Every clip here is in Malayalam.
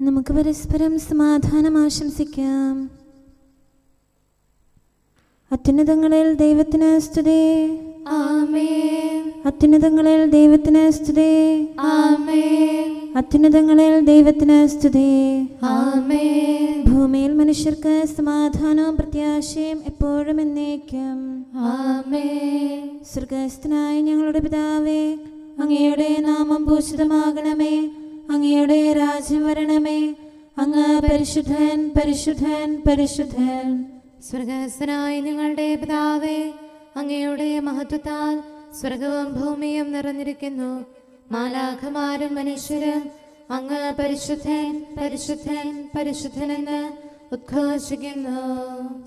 നമുക്ക് പരസ്പരം സമാധാനം ആശംസിക്കാം. അത്യുന്നതങ്ങളിൽ ദൈവത്തിന് സ്തുതി. ആമേൻ. അത്യുന്നതങ്ങളിൽ ദൈവത്തിന് സ്തുതി. ആമേൻ. അത്യുന്നതങ്ങളിൽ ദൈവത്തിന് സ്തുതി. ആമേൻ. ഭൂമിയിൽ മനുഷ്യർക്ക് സമാധാനവും പ്രത്യാശയും എപ്പോഴും എന്നേക്കും. ആമേൻ. സ്വർഗസ്ഥനായ ഞങ്ങളുടെ പിതാവേ, അങ്ങയുടെ നാമം പൂജിതമാകണമേ. അങ്ങയുടെ രാജ്യം വരണമേ. അങ്ങ് പരിശുദ്ധൻ, പരിശുദ്ധൻ, പരിശുദ്ധൻ. സ്വർഗസ്ഥനായ ഞങ്ങളുടെ പിതാവേ, അങ്ങയുടെ മഹത്വത്താൽ സ്വർഗവും ഭൂമിയും നിറഞ്ഞിരിക്കുന്നു. മാലാഖമാരും മനുഷ്യരും അങ്ങ് പരിശുദ്ധൻ, പരിശുദ്ധൻ, പരിശുദ്ധൻ എന്ന് ഉദ്ഘോഷിക്കുന്നു.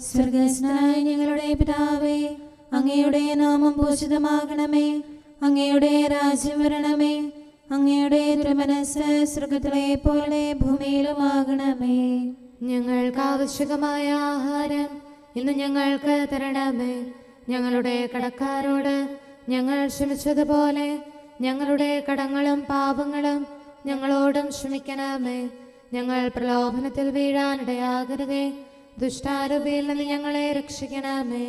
സ്വർഗസ്ഥനായ ഞങ്ങളുടെ പിതാവേ, അങ്ങയുടെ നാമം പൂജിതമാകണമേ. അങ്ങയുടെ രാജ്യം വരണമേ. അങ്ങയുടെ തിരുമനസ്സ് സ്വർഗത്തിലെ പോലെ ഭൂമിയിലുമാകണമേ. ഞങ്ങൾക്ക് ആവശ്യകമായ ആഹാരം ഇന്ന് ഞങ്ങൾക്ക് തരണമേ. ഞങ്ങളുടെ കടക്കാരോട് ഞങ്ങൾ ക്ഷമിച്ചതുപോലെ ഞങ്ങളുടെ കടങ്ങളും പാപങ്ങളും ഞങ്ങളോടും ക്ഷമിക്കണമേ. ഞങ്ങൾ പ്രലോഭനത്തിൽ വീഴാനിടയാകരുതേ. ദുഷ്ടാരൂപിയിൽ നിന്ന് ഞങ്ങളെ രക്ഷിക്കണമേ.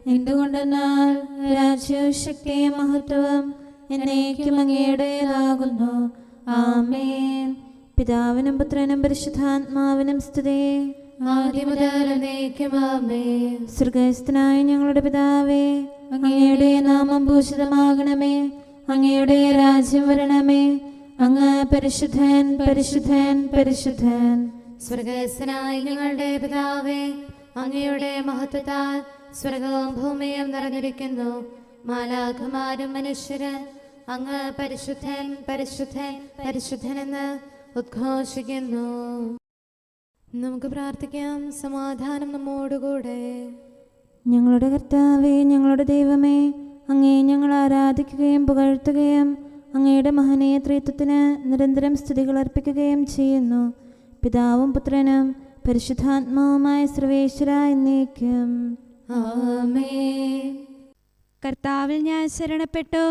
എന്തുകൊണ്ടെന്നാൽ രാജ്യവും ശക്തിയും മഹത്വവും എന്നേക്കും അങ്ങയുടേതാകുന്നു. ആമേൻ. പിതാവിനും പുത്രനും പരിശുദ്ധാത്മാവിനും സ്തുതി. ആദ്യം മുതൽ എന്നേക്കും ആമേൻ. സ്വർഗസ്ഥനായ ഞങ്ങളുടെ പിതാവേ, അങ്ങയുടെ നാമം പൂജിതമാകണമേ. അങ്ങയുടെ രാജ്യം വരണമേ. അങ്ങ് പരിശുദ്ധൻ, പരിശുദ്ധൻ, പരിശുദ്ധൻ. സ്വർഗസ്ഥനായ ഞങ്ങളുടെ പിതാവേ, അങ്ങയുടെ മഹത്വത്താൽ സ്വർഗവും ഭൂമിയും നിറഞ്ഞിരിക്കുന്നു. മാലാഖമാരും മനുഷ്യരും അങ്ങ് പരിശുദ്ധൻ, പരിശുദ്ധൻ, പരിശുദ്ധൻ എന്ന് ഉദ്ഘോഷിക്കുന്നു. നമുക്ക് പ്രാർത്ഥിക്കാം. സമാധാനം നമ്മോടുകൂടെ. ഞങ്ങളുടെ കർത്താവേ, ഞങ്ങളുടെ ദൈവമേ, അങ്ങയെ ഞങ്ങൾ ആരാധിക്കുകയും പുകഴ്ത്തുകയും അങ്ങയുടെ മഹനീയ ത്രിത്വത്തിന് നിരന്തരം സ്തുതികൾ അർപ്പിക്കുകയും ചെയ്യുന്നു. പിതാവും പുത്രനും പരിശുദ്ധാത്മാവുമായ സർവേശ്വര എന്നേക്കും. ആമേൻ. കർത്താവിൽ ഞാൻ ശരണപ്പെട്ടു.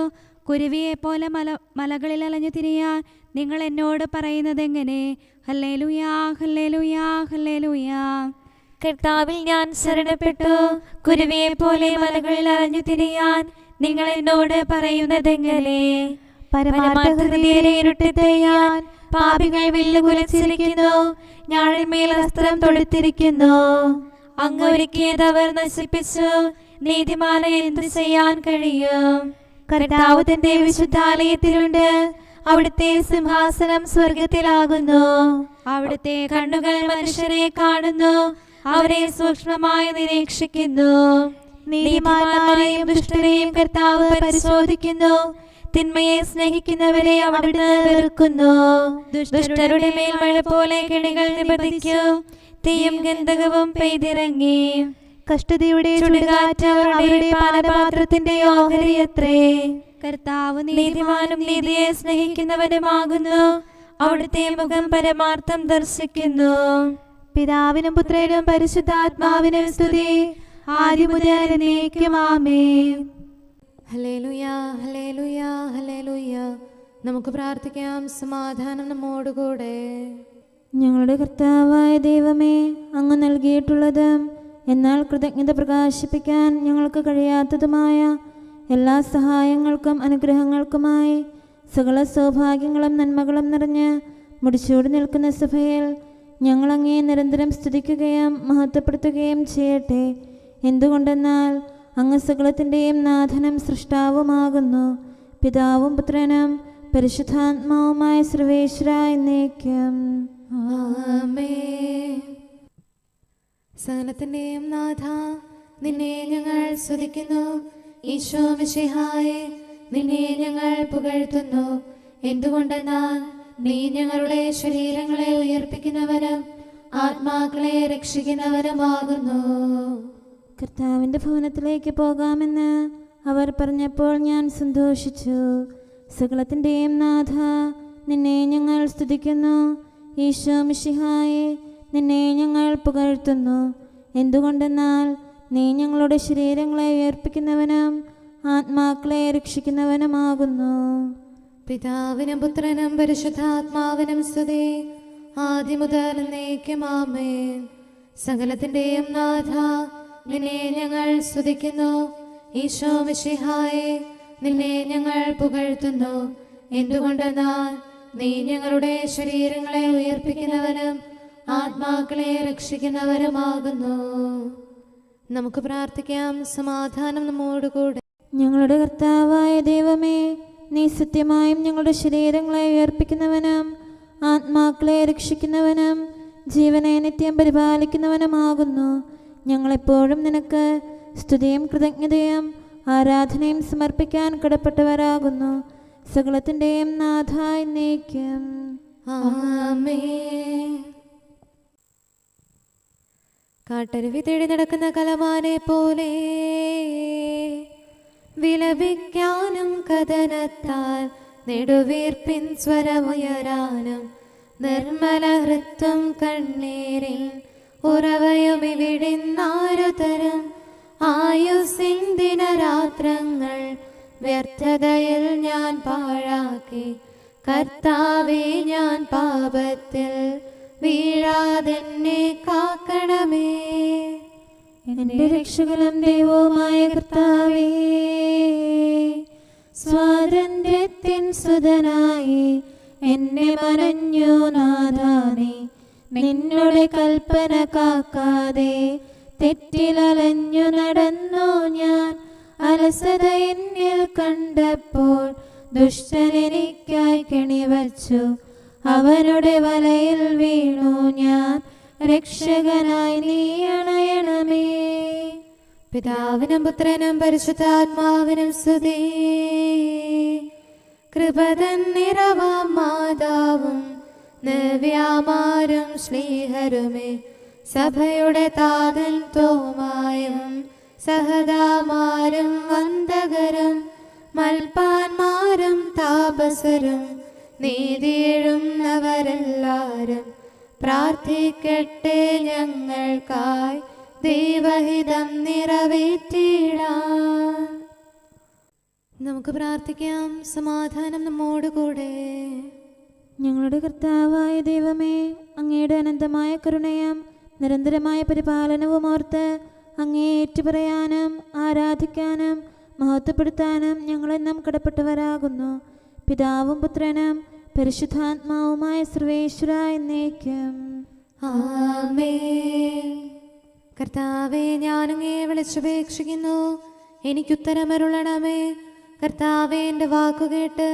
കുരുവിയെപ്പോലെ മലകളിൽ അലഞ്ഞു തിരിയാൻ നിങ്ങൾ എന്നോട് പറയുന്നതെങ്ങനെ? ഹല്ലേലൂയാ, ഹല്ലേലൂയാ, ഹല്ലേലൂയാ. കർത്താവിൽ ഞാൻ ശരണപ്പെട്ടു. കുരുവിയെപ്പോലെ മലകളിൽ അലഞ്ഞു തിരിയാൻ നിങ്ങൾ എന്നോട് പറയുന്നതെങ്ങനെ? പരമാർത്ഥഹൃദയരെ ഇരുട്ടിത്തെയ്യാൻ പാപികൾ വില്ലുകുലച്ചിരിക്കുന്നു. ഞാഴിന്മേൽ അസ്ത്രം തൊടുത്തിരിക്കുന്നു. അങ്ങ് ഒരുക്കിയത് അവർ നശിപ്പിച്ചു. നീതിമാനെ എന്ത് ചെയ്യാൻ കഴിയും? കർത്താവ് തന്റെ വിശുദ്ധാലയത്തിലുണ്ട്. അവിടുത്തെ സിംഹാസനം സ്വർഗത്തിലാകുന്നു. അവിടുത്തെ കണ്ണുകൾ മനുഷ്യരെ കാണുന്നു. അവരെ സൂക്ഷ്മമായി നിരീക്ഷിക്കുന്നു. നീതിമാന്മാരെയും ദുഷ്ടരെയും കർത്താവ് പരിശോധിക്കുന്നു. തിന്മയെ സ്നേഹിക്കുന്നവരെ അവിടുന്ന് വെറുക്കുന്നു. ദുഷ്ടരുടെ മേൽ മഴ പോലെ കെണികൾ നിബന്ധിക്കും. തീയും ഗന്ധകവും പെയ്തിറങ്ങി. കഷ്ടതയുടെ ചുടുകാറ്റ് അവരുടെ പാനപാത്രത്തിന്റെ ഓഹരിയത്രേ. കർത്താവ് നീതിമാനും നീതിയെ സ്നേഹിക്കുന്നവനുമാകുന്നു. അവിടുത്തെ മുഖം പരമാർത്ഥം ദർശിക്കുന്നു. പിതാവിനും പുത്രനും പരിശുദ്ധാത്മാവിനും സ്തുതി. ആദ്യം മുതൽ എന്നേക്കും ആമേൻ. ഹല്ലേലൂയാ, ഹല്ലേലൂയാ, ഹല്ലേലൂയാ. നമുക്ക് പ്രാർത്ഥിക്കാം. സമാധാനം നമ്മോടുകൂടെ. ഞങ്ങളുടെ കർത്താവായ ദൈവമേ, അങ്ങ് നൽകിയിട്ടുള്ളതും എന്നാൽ കൃതജ്ഞത പ്രകാശിപ്പിക്കാൻ ഞങ്ങൾക്ക് കഴിയാത്തതുമായ എല്ലാ സഹായങ്ങൾക്കും അനുഗ്രഹങ്ങൾക്കുമായി സകല സൗഭാഗ്യങ്ങളും നന്മകളും നിറഞ്ഞ് മുടിച്ചൂടി നിൽക്കുന്ന സഭയിൽ ഞങ്ങൾ അങ്ങേ നിരന്തരം സ്തുതിക്കുകയും മഹത്വപ്പെടുത്തുകയും ചെയ്യട്ടെ. എന്തുകൊണ്ടെന്നാൽ അങ്ങ് സകലത്തിൻ്റെയും നാഥനും സൃഷ്ടാവുമാകുന്നു. പിതാവും പുത്രനും പരിശുദ്ധാത്മാവുമായ സർവേശ്വര എന്നേക്കും. ആമേൻ. സകലത്തിന്റെയും നാഥ, നിന്നെ ഞങ്ങൾ സ്തുതിക്കുന്നു. ഈശോ മിശിഹായേ, നിന്നെ ഞങ്ങൾ പുകഴ്ത്തുന്നു. എന്തുകൊണ്ടെന്നാൽ നീ ഞങ്ങളുടെ ശരീരങ്ങളെ ഉയർപ്പിക്കുന്നവനും ആത്മാക്കളെ രക്ഷിക്കുന്നവനുമാകുന്നു. കർത്താവിൻ്റെ ഭവനത്തിലേക്ക് പോകാമെന്ന് അവർ പറഞ്ഞപ്പോൾ ഞാൻ സന്തോഷിച്ചു. സകലത്തിൻ്റെയും നാഥ, നിന്നെ ഞങ്ങൾ സ്തുതിക്കുന്നു. ഈശോ മിശിഹായേ, നിന്നെ ഞങ്ങൾ പുകഴ്ത്തുന്നു. എന്തുകൊണ്ടെന്നാൽ നീ ഞങ്ങളുടെ ശരീരങ്ങളെ ഉയർപ്പിക്കുന്നവനും ആത്മാക്കളെ രക്ഷിക്കുന്നവനുമാകുന്നു. പിതാവിനും പുത്രനും പരിശുദ്ധാത്മാവിനും സ്തുതി. ആദ്യം മുതൽ എന്നേക്കും ആമേൻ. സകലത്തിന്റെയും നാഥ, നിന്നെ ഞങ്ങൾ സ്തുതിക്കുന്നു. ഈശോ മിശിഹായേ, നിന്നെ ഞങ്ങൾ പുകഴ്ത്തുന്നു. എന്തുകൊണ്ടെന്നാൽ നീ ഞങ്ങളുടെ ശരീരങ്ങളെ ഉയർപ്പിക്കുന്നവനും ആത്മാക്കളെ രക്ഷിക്കുന്നവരുമാകുന്നു. നമുക്ക് പ്രാർത്ഥിക്കാം. സമാധാനം നമ്മോടുകൂടെ. ഞങ്ങളുടെ കർത്താവായ ദൈവമേ, നീ സത്യമായും ഞങ്ങളുടെ ശരീരങ്ങളെ ഉയർപ്പിക്കുന്നവനും ആത്മാക്കളെ രക്ഷിക്കുന്നവനും ജീവനെ നിത്യം പരിപാലിക്കുന്നവനുമാകുന്നു. ഞങ്ങളെപ്പോഴും നിനക്ക് സ്തുതിയും കൃതജ്ഞതയും ആരാധനയും സമർപ്പിക്കാൻ കടപ്പെട്ടവരാകുന്നു. സകലത്തിൻ്റെയും നാഥ എന്നേക്കും ആമേൻ. കാട്ടരുവി തേടി നടക്കുന്ന കലമാനെ പോലെ വിലപിക്കാനും കഥനത്താൽ നെടുവീർപ്പിൻ സ്വരമുയരാനും നിർമ്മല ഹൃത്വം കണ്ണീരിൽ ഉറവയും ഇവിടുന്നാരുതരും ആയുസ്സിൻ ദിനരാത്രങ്ങൾ വ്യർത്ഥതയിൽ ഞാൻ പാഴാക്കി. കർത്താവേ, ഞാൻ പാപത്തിൽ വീഴാതെന്നെ കാക്കണമേ. എൻ്റെ രക്ഷകനും ദൈവവുമായ കർത്താവേ, സ്വാതന്ത്ര്യത്തിൻ സുതനായി എന്നെ മനഞ്ഞു നാഥാനേ. നിന്നോട് കൽപ്പന കാക്കാതെ തെറ്റിലലഞ്ഞു നടന്നു ഞാൻ. അലസത എന്നിൽ കണ്ടപ്പോൾ ദുഷ്ടനെനിക്കായി കെണിവച്ചു. അവനുടെ വലയിൽ വീണു ഞാൻ. രക്ഷകനായി നീ അണയണമേ. പിതാവിനും പുത്രനും പരിശുദ്ധാത്മാവിനും സ്തുതി. കൃപതൻ നിറവാം മാതാവും നവ്യാമാരും ശ്ലീഹരുമേ, സഭയുടെ താതൻ തോമായും സഹദാമാരും വന്ദകരും മൽപ്പാന്മാരും താപസരും നീതിയെഴുന്നവരെല്ലാരും പ്രാർത്ഥിക്കട്ടെ ഞങ്ങൾക്കായി. ദൈവഹിതം നിറവേറ്റിടാൻ നമുക്ക് പ്രാർത്ഥിക്കാം. സമാധാനം നമ്മോടുകൂടെ. ഞങ്ങളുടെ കർത്താവായ ദൈവമേ, അങ്ങയുടെ അനന്തമായ കരുണയും നിരന്തരമായ പരിപാലനവും ഓർത്ത് അങ്ങേ ഏറ്റുപറയാനും ആരാധിക്കാനും മഹത്വപ്പെടുത്താനും ഞങ്ങളെന്നും കടപ്പെട്ടവരാകുന്നു. പിതാവും പുത്രനും പരിശുദ്ധാത്മാവുമായ സർവേശ്വര എന്നേക്കും ആമേൻ. കർത്താവേ, ഞാനങ്ങേ വിളിച്ചപേക്ഷിക്കുന്നു, എനിക്കുത്തരമരുളണമേ. കർത്താവേ, എൻ്റെ വാക്കുകേട്ട്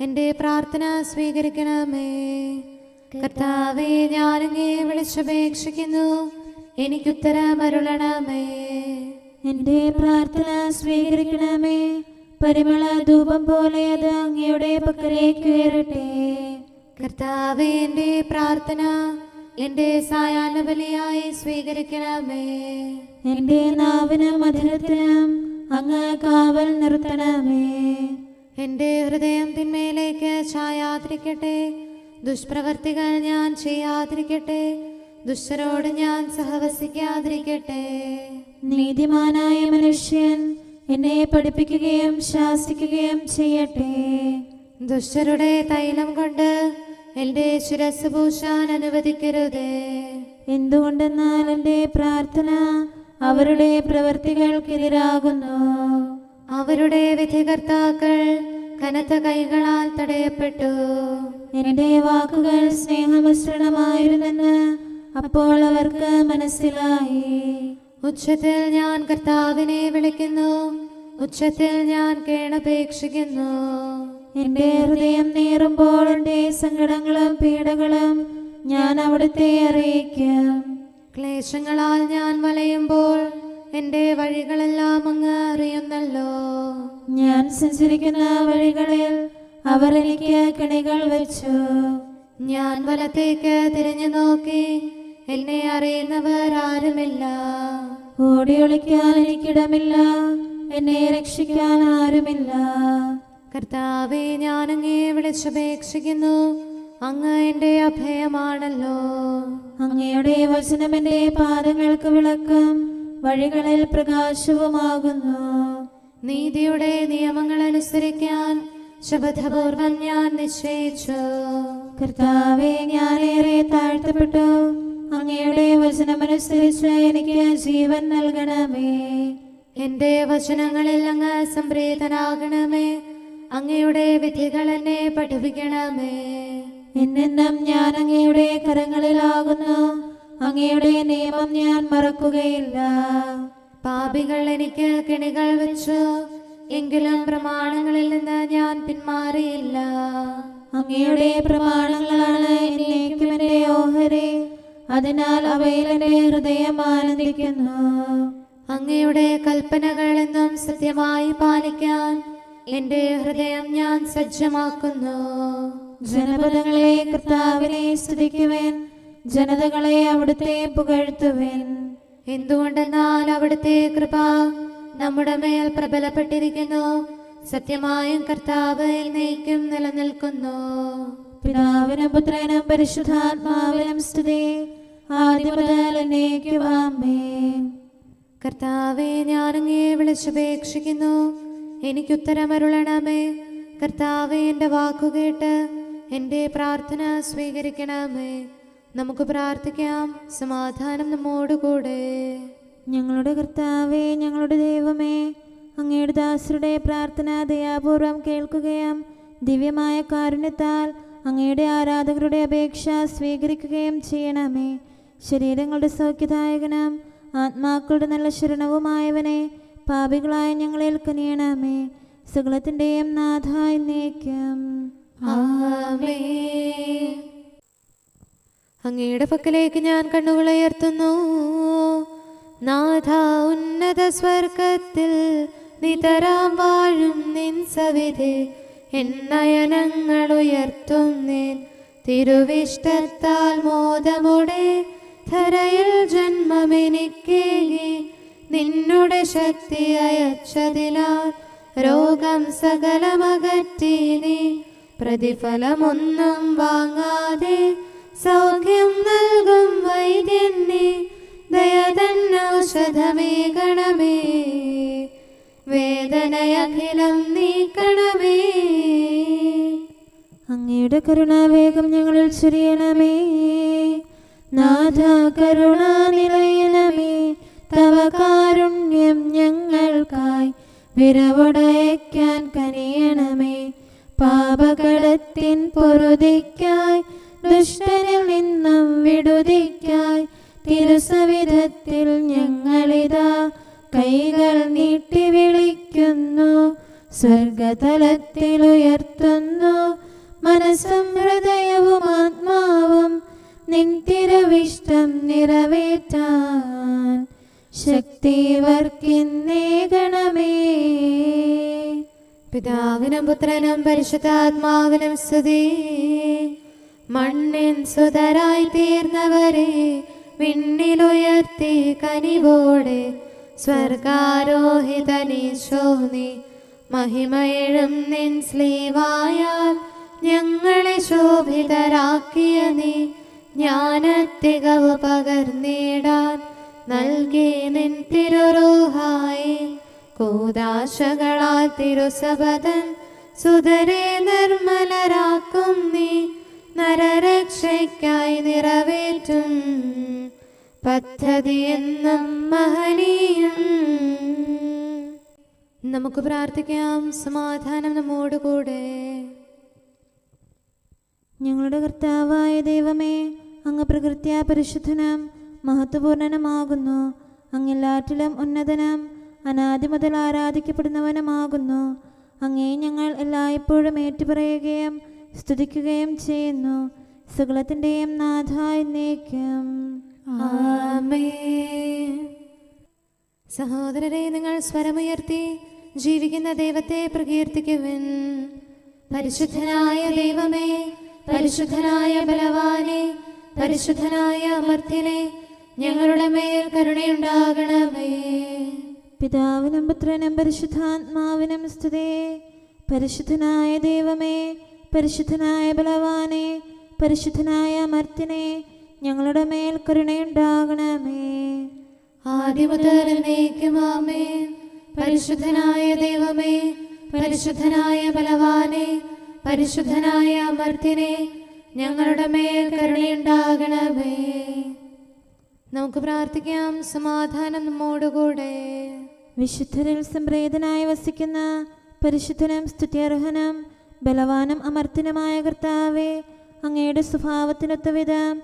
എൻ്റെ പ്രാർത്ഥന സ്വീകരിക്കണമേ. കർത്താവേ, ഞാനങ്ങേ വിളിച്ചപേക്ഷിക്കുന്നു, എനിക്കുത്തരമരുളണമേ. എൻ്റെ പ്രാർത്ഥന സ്വീകരിക്കണമേ. പരിമള ധൂപം പോലെ അത് അങ്ങയുടെ പക്കലേക്ക് ഉയരട്ടെ. കർത്താവേ, എൻ്റെ പ്രാർത്ഥന എൻ്റെ സായാഹ്ന ബലിയായി സ്വീകരിക്കണമേ. എൻ്റെ നാവിനും മധുരത്തിനും അങ്ങ് കാവൽ നിർത്തണമേ. എൻ്റെ ഹൃദയം തിന്മയിലേക്ക് ചായാതിരിക്കട്ടെ. ദുഷ്പ്രവർത്തികൾ ഞാൻ ചെയ്യാതിരിക്കട്ടെ. ദുഷ്ടരോട് ഞാൻ സഹവസിക്കാതിരിക്കട്ടെ. നീതിമാനായ മനുഷ്യൻ എന്നെ പഠിപ്പിക്കുകയും ശാസിക്കുകയും ചെയ്യട്ടെ. ദുഷ്ടരുടെ തൈലം കൊണ്ട് എൻ്റെ ശിരസ് പൂശാൻ അനുവദിക്കരുതേ. എന്തുകൊണ്ടെന്നാൽ എൻ്റെ പ്രാർത്ഥന അവരുടെ പ്രവൃത്തികൾക്കെതിരാകുന്നു. അവരുടെ വിധികർത്താക്കൾ കനത്ത കൈകളാൽ തടയപ്പെട്ടു. എൻ്റെ വാക്കുകൾ സ്നേഹമിശ്രണമായിരുന്നെന്ന് അപ്പോൾ അവർക്ക് മനസ്സിലായി. ഉച്ചത്തിൽ ഞാൻ കർത്താവിനെ വിളിക്കുന്നു, ഉച്ചത്തിൽ ഞാൻ കേണപേക്ഷിക്കുന്നു. എൻ്റെ ഹൃദയം നീറുമ്പോൾ എൻ്റെ സങ്കടങ്ങളും പീഡകളും ഞാൻ അവിടുത്തെ അറിയിക്കും. ക്ലേശങ്ങളാൽ ഞാൻ വലയുമ്പോൾ എൻ്റെ വഴികളെല്ലാം അങ്ങ് അറിയുന്നല്ലോ. ഞാൻ സഞ്ചരിക്കുന്ന വഴികളിൽ അവർ എനിക്ക് കെണികൾ വെച്ചു. ഞാൻ വലത്തേക്ക് തിരിഞ്ഞു നോക്കി, എന്നെ അറിയുന്നവർ ആരുമില്ല. ഓടിയൊളിക്കാൻ എനിക്കിടമില്ല, എന്നെ രക്ഷിക്കാൻ ആരുമില്ല. കർത്താവേ, ഞാനങ്ങേ വിളിച്ചപേക്ഷിക്കുന്നു, അങ്ങ് എൻ്റെ അഭയമാണല്ലോ. അങ്ങയുടെ വചനം എൻ്റെ പാദങ്ങൾക്ക് വിളക്കും വഴികളിൽ പ്രകാശവുമാകുന്നു. നീതിയുടെ നിയമങ്ങൾ അനുസരിക്കാൻ ശപഥപൂർവം ഞാൻ നിശ്ചയിച്ചു. കർത്താവെ, ഞാനേറെ താഴ്ത്തപ്പെട്ടു. അങ്ങയുടെ വചനമനുസരിച്ച് എനിക്ക് ജീവൻ നൽകണമേ. എന്റെ വചനങ്ങളിൽ അങ്ങ് സംപ്രീതനാകണമേ. അങ്ങയുടെ വിധികൾ എന്നെ പഠിപ്പിക്കണമേ. എന്നെന്നും ഞാൻ അങ്ങയുടെ കരങ്ങളിലാകുന്നു. അങ്ങയുടെ നിയമം ഞാൻ മറക്കുകയില്ല. പാപികൾ എനിക്ക് കെണികൾ വെച്ചു, എങ്കിലും പ്രമാണങ്ങളിൽ നിന്ന് ഞാൻ പിന്മാറിയില്ല. അങ്ങയുടെ പ്രമാണങ്ങളാണ് എന്നേക്കും എന്റെ ഓഹരി. അതിനാൽ അവയിൽ എന്റെ ഹൃദയം ആനന്ദിക്കുന്നു. അങ്ങയുടെ കൽപ്പനകൾ എന്നും സത്യമായി പാലിക്കാൻ എന്റെ ഹൃദയം ഞാൻ സജ്ജമാക്കുന്നു. ജനപദങ്ങളെ കർത്താവിനെ സ്തുതിക്കുവേൻ, ജനതകളെ അവിടുത്തെ പുകഴ്ത്തുവേൻ. എന്തുകൊണ്ടെന്നാൽ അവിടുത്തെ കൃപ നമ്മുടെ മേൽ പ്രബലപ്പെട്ടിരിക്കുന്നു. സത്യമായും കർത്താവ് എന്നേക്കും നിലനിൽക്കുന്നു. പിതാവിനും പുത്രനും പരിശുദ്ധാത്മാവിനും സ്തുതി, ആദ്യം മുതൽ എന്നേക്കും ആമേൻ. കർത്താവെ, ഞാൻ അങ്ങയെ വിളിച്ചപേക്ഷിക്കുന്നു, എനിക്കുത്തരമരുളണമേ. കർത്താവെ, എൻ്റെ വാക്കുകേട്ട് എൻ്റെ പ്രാർത്ഥന സ്വീകരിക്കണമേ. നമുക്ക് പ്രാർത്ഥിക്കാം. സമാധാനം നമ്മോടുകൂടെ. ഞങ്ങളുടെ കർത്താവേ, ഞങ്ങളുടെ ദൈവമേ, അങ്ങയുടെ ദാസരുടെ പ്രാർത്ഥന ദയാപൂർവം കേൾക്കുകയും ദിവ്യമായ കാരുണ്യത്താൽ അങ്ങയുടെ ആരാധകരുടെ അപേക്ഷ സ്വീകരിക്കുകയും ചെയ്യണമേ. ശരീരങ്ങളുടെ സൗഖ്യദായകനും ആത്മാക്കളുടെ നല്ല ശരണവുമായവനെ, പാപികളായ ഞങ്ങളിൽ കനിയണമേ. സകലത്തിൻ്റെയും നാഥ എന്നേക്കും ആമേൻ. അങ്ങയുടെ പക്കലേക്ക് ഞാൻ കണ്ണുകൾ ഉയർത്തുന്നു. നാഥ, ഉന്നത സ്വർഗത്തിൽ നിതരാം വാഴും നിൻ സവിധേ, എന്നയനങ്ങൾ ഉയർത്തുന്നേൻ തിരുവിഷ്ടത്താൽ മോദമുടെ ധരയിൽ ജന്മമെനിക്കേകി നിന്നുടെ ശക്തി അയച്ചതിനാൽ രോഗം സകലമകറ്റി നീ പ്രതിഫലമൊന്നും വാങ്ങാതെ സൗഖ്യം നൽകും വൈദ്യൻ നീ. ദയതന്നൗഷധമേകണമേ, വേദനയഖിലം നീക്കണമേ. അങ്ങയുടെ കരുണാവേഗം ഞങ്ങളിൽ ചൊരിയണമേ. നാഥ, കരുണാനിലയനമേ, തവ കാരുണ്യം ഞങ്ങൾക്കായി വിരവടയക്കാൻ കനിയണമേ. പാപകടത്തിൻ പൊറുതിക്കായി ദുഷ്ടനിൽ നിന്നും വിടുതിക്കായി തിരുസവിധത്തിൽ ഞങ്ങളിതാ കൈകൾ നീട്ടി വിളിക്കുന്നു. സ്വർഗതലത്തിൽ ഉയർത്തുന്നു മനസ്സും ഹൃദയവും ആത്മാവും നിൻ തിരുവിഷ്ടം നിറവേറ്റാൻ ശക്തി വർക്കിന്നേകണമേ. പിതാവിനും പുത്രനും പരിശുദ്ധാത്മാവിനും സ്തുതി. മണ്ണിൻ സുതരായി തീർന്നവരെ വിണ്ണിലുയർത്തി കനിവോടെ സ്വർഗാരോഹിതനീശോ നീ. മഹിമയിഴും നിൻ സ്ലീവായാൽ ഞങ്ങളെ ശോഭിതരാക്കിയ നീ. ജ്ഞാനത്തികവ് പകർന്നിടാൻ നൽകി നിൻ തിരുറൂഹായി. കൂദാശകളാൽ തിരുസബദൻ സുതരെ നിർമ്മലരാക്കും നീ. നരരക്ഷയ്ക്കായി നിറവേറ്റും പദ്ധതി എന്നും മഹനീയം. നമുക്ക് പ്രാർത്ഥിക്കാം. സമാധാനം നമ്മോടുകൂടെ. ഞങ്ങളുടെ കർത്താവായ ദൈവമേ, അങ്ങ് പ്രകൃത്യാ പരിശുദ്ധനും മഹത്വപൂർണനുമാകുന്നു. അങ്ങെല്ലാറ്റിലും ഉന്നതനും അനാദി മുതൽ ആരാധിക്കപ്പെടുന്നവനുമാകുന്നു. അങ്ങേ ഞങ്ങൾ എല്ലായ്പ്പോഴും ഏറ്റുപറയുകയും സ്തുതിക്കുകയും ചെയ്യുന്നു. സകലത്തിൻ്റെയും നാഥ എന്നേക്കും ആമേൻ. സഹോദരരെ, നിങ്ങൾ സ്വരമുയർത്തി ജീവിക്കുന്ന ദൈവത്തെ പ്രകീർത്തിക്കുവിൻ. പരിശുദ്ധനായ ദൈവമേ, പരിശുദ്ധനായ ബലവാനെ, പരിശുദ്ധനായ അമർത്യനെ, ഞങ്ങളുടെ മേൽ കരുണയുണ്ടാകണമേ. പിതാവിനും പുത്രനും പരിശുദ്ധാത്മാവിനും സ്തുതി. പരിശുദ്ധനായ ദൈവമേ, പരിശുദ്ധനായ ബലവാനെ, പരിശുദ്ധനായ അമർത്യനെ, ഞങ്ങളുടെ മേൽ കരുണയുണ്ടാകണമേ. ആദ്യം മുതൽ എന്നേക്കും ആമേൻ. പരിശുദ്ധനായ ദൈവമേ, പരിശുദ്ധനായ ബലവാനെ, പരിശുദ്ധനായ അമർത്യനെ, ഞങ്ങളുടെ മേൽ കരുണയുണ്ടാകണമേ. നമുക്ക് പ്രാർത്ഥിക്കാം. സമാധാനം നമ്മോടുകൂടെ. വിശുദ്ധരിൽ സംപ്രീതനായി വസിക്കുന്ന പരിശുദ്ധനും സ്തുത്യർഹനും ബലവാനും അമർത്തിനുമായ കർത്താവേ, അങ്ങയുടെ സ്വഭാവത്തിനൊത്ത വിധം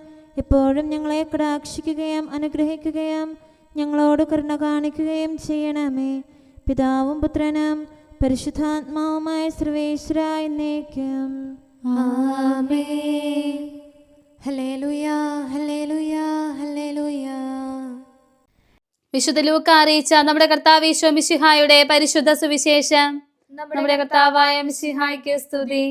എപ്പോഴും ഞങ്ങളെ കടാക്ഷിക്കുകയും അനുഗ്രഹിക്കുകയും ഞങ്ങളോട് കരുണ കാണിക്കുകയും ചെയ്യണമേ. പിതാവും പുത്രനും പരിശുദ്ധാത്മാവുമായ സർവേശ്വര എന്നേക്കും. ആമേൻ. ഹല്ലേലൂയ, ഹല്ലേലൂയ, ഹല്ലേലൂയ. വിശുദ്ധ ലൂക്ക അറിയിച്ച നമ്മുടെ കർത്താവ് ഈശോ മിശിഹായുടെ പരിശുദ്ധ സുവിശേഷം. നമ്മുടെ കർത്താവായ മിശിഹായ്ക്ക് സ്തുതി.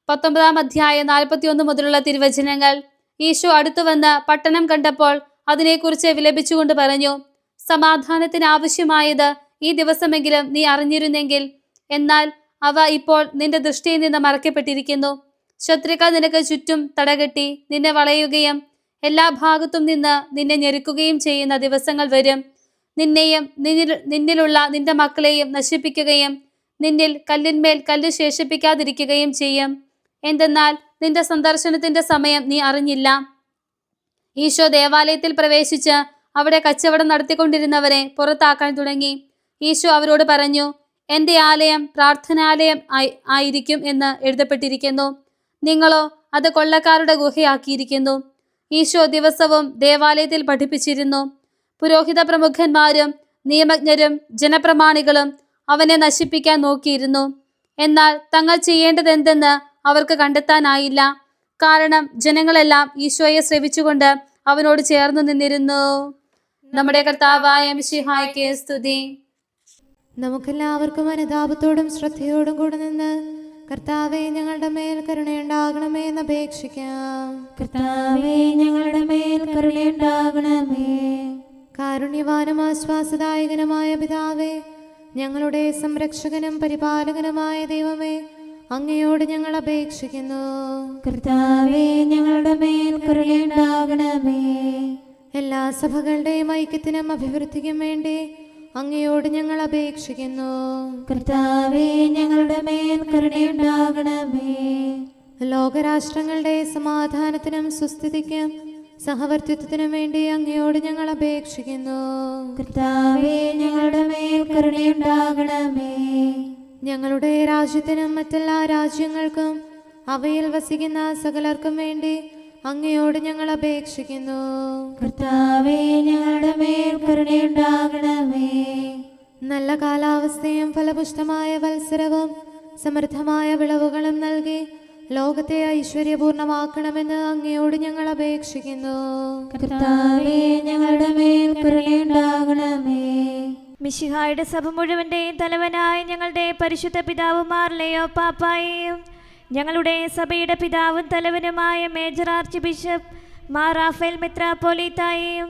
19-ാം അധ്യായം 41 മുതലുള്ള തിരുവചനങ്ങൾ. ഈശോ അടുത്തു വന്ന് പട്ടണം കണ്ടപ്പോൾ അതിനെക്കുറിച്ച് വിലപിച്ചുകൊണ്ട് പറഞ്ഞു, സമാധാനത്തിന് ആവശ്യമായത് ഈ ദിവസമെങ്കിലും നീ അറിഞ്ഞിരുന്നെങ്കിൽ. എന്നാൽ അവ ഇപ്പോൾ നിന്റെ ദൃഷ്ടിയിൽ നിന്ന് മറയ്ക്കപ്പെട്ടിരിക്കുന്നു. ശത്രുക്കൾ നിനക്ക് ചുറ്റും തടകെട്ടി നിന്നെ വളയുകയും എല്ലാ ഭാഗത്തും നിന്ന് നിന്നെ ഞെരുക്കുകയും ചെയ്യുന്ന ദിവസങ്ങൾ വരും. നിന്നെയും നിന്നിലുള്ള നിന്റെ മക്കളെയും നശിപ്പിക്കുകയും നിന്നിൽ കല്ലിന്മേൽ കല്ല് ശേഷിപ്പിക്കാതിരിക്കുകയും ചെയ്യും. എന്തെന്നാൽ നിന്റെ സന്ദർശനത്തിന്റെ സമയം നീ അറിഞ്ഞില്ല. ഈശോ ദേവാലയത്തിൽ പ്രവേശിച്ച് അവിടെ കച്ചവടം നടത്തിക്കൊണ്ടിരുന്നവരെ പുറത്താക്കാൻ തുടങ്ങി. ഈശോ അവരോട് പറഞ്ഞു, എൻ്റെ ആലയം പ്രാർത്ഥനാലയം ആയിരിക്കും എന്ന് എഴുതപ്പെട്ടിരിക്കുന്നു. നിങ്ങളോ അത് കൊള്ളക്കാരുടെ ഗുഹയാക്കിയിരിക്കുന്നു. ഈശോ ദിവസവും ദേവാലയത്തിൽ പഠിപ്പിച്ചിരുന്നു. പുരോഹിത പ്രമുഖന്മാരും നിയമജ്ഞരും ജനപ്രമാണികളും അവനെ നശിപ്പിക്കാൻ നോക്കിയിരുന്നു. എന്നാൽ തങ്ങൾ ചെയ്യേണ്ടതെന്തെന്ന് അവർക്ക് കണ്ടെത്താനായില്ല. കാരണം ജനങ്ങളെല്ലാം ഈശോയെ ശ്രവിച്ചുകൊണ്ട് അവനോട് ചേർന്നു നിന്നിരുന്നു. നമ്മുടെ കർത്താവായ മിശിഹായ്ക്ക് സ്തുതി. നമുക്കെല്ലാവർക്കും അനുതാപത്തോടും ശ്രദ്ധയോടും കൂടെ നിന്ന് കർത്താവേ, ഞങ്ങളുടെ മേൽ കരുണയുണ്ടാകണമേ എന്ന് അപേക്ഷിക്കാം. കർത്താവേ, ഞങ്ങളുടെ മേൽ കരുണയുണ്ടാകണമേ. കാരുണ്യവാനും ആശ്വാസദായകനുമായ പിതാവേ, ഞങ്ങളുടെ സംരക്ഷകനും പരിപാലകനുമായ ദൈവമേ, അങ്ങയോട് ഞങ്ങൾ അപേക്ഷിക്കുന്നു. കർത്താവേ, ഞങ്ങളുടെ മേൽ കരുണയുണ്ടാകണമേ. എല്ലാ സഭകളുടെയും ഐക്യത്തിനും അഭിവൃദ്ധിക്കും വേണ്ടി അങ്ങയോട് ഞങ്ങൾ അപേക്ഷിക്കുന്നു. കർത്താവേ, ഞങ്ങളുടെ മേൽ കരുണയുണ്ടാകണമേ. ലോകരാഷ്ട്രങ്ങളുടെ സമാധാനത്തിനും സുസ്ഥിതിക്കും സഹവർത്തിത്വത്തിനും വേണ്ടി അങ്ങയോട് ഞങ്ങൾ അപേക്ഷിക്കുന്നു. കർത്താവേ, ഞങ്ങളുടെ മേൽ കരുണയുണ്ടാകണമേ. ഞങ്ങളുടെ രാജ്യത്തിനും മറ്റെല്ലാ രാജ്യങ്ങൾക്കും അവയിൽ വസിക്കുന്ന സകലർക്കും വേണ്ടി അങ്ങയോട് ഞങ്ങൾ അപേക്ഷിക്കുന്നു. കർത്താവേ, ഞങ്ങളുടെ മേൽ കരുണയുണ്ടാകണമേ. നല്ല കാലാവസ്ഥയും ഫലപുഷ്ടമായ വത്സരവും സമൃദ്ധമായ വിളവുകളും നൽകി ലോകത്തെ ഐശ്വര്യപൂർണമാക്കണമെന്ന് അങ്ങയോട് ഞങ്ങൾ അപേക്ഷിക്കുന്നു. കർത്താവേ, ഞങ്ങളുടെ മേൽ കരുണയുണ്ടാകണമേ. മിശിഹായുടെ സഭ മുഴുവൻ്റെയും തലവനായ ഞങ്ങളുടെ പരിശുദ്ധ പിതാവുമാർ ലെയോ പാപ്പായെയും ഞങ്ങളുടെ സഭയുടെ പിതാവും തലവനുമായ മേജർ ആർച്ച് ബിഷപ്പ് മാർ റാഫേൽ മെത്രാപ്പോലീത്തായെയും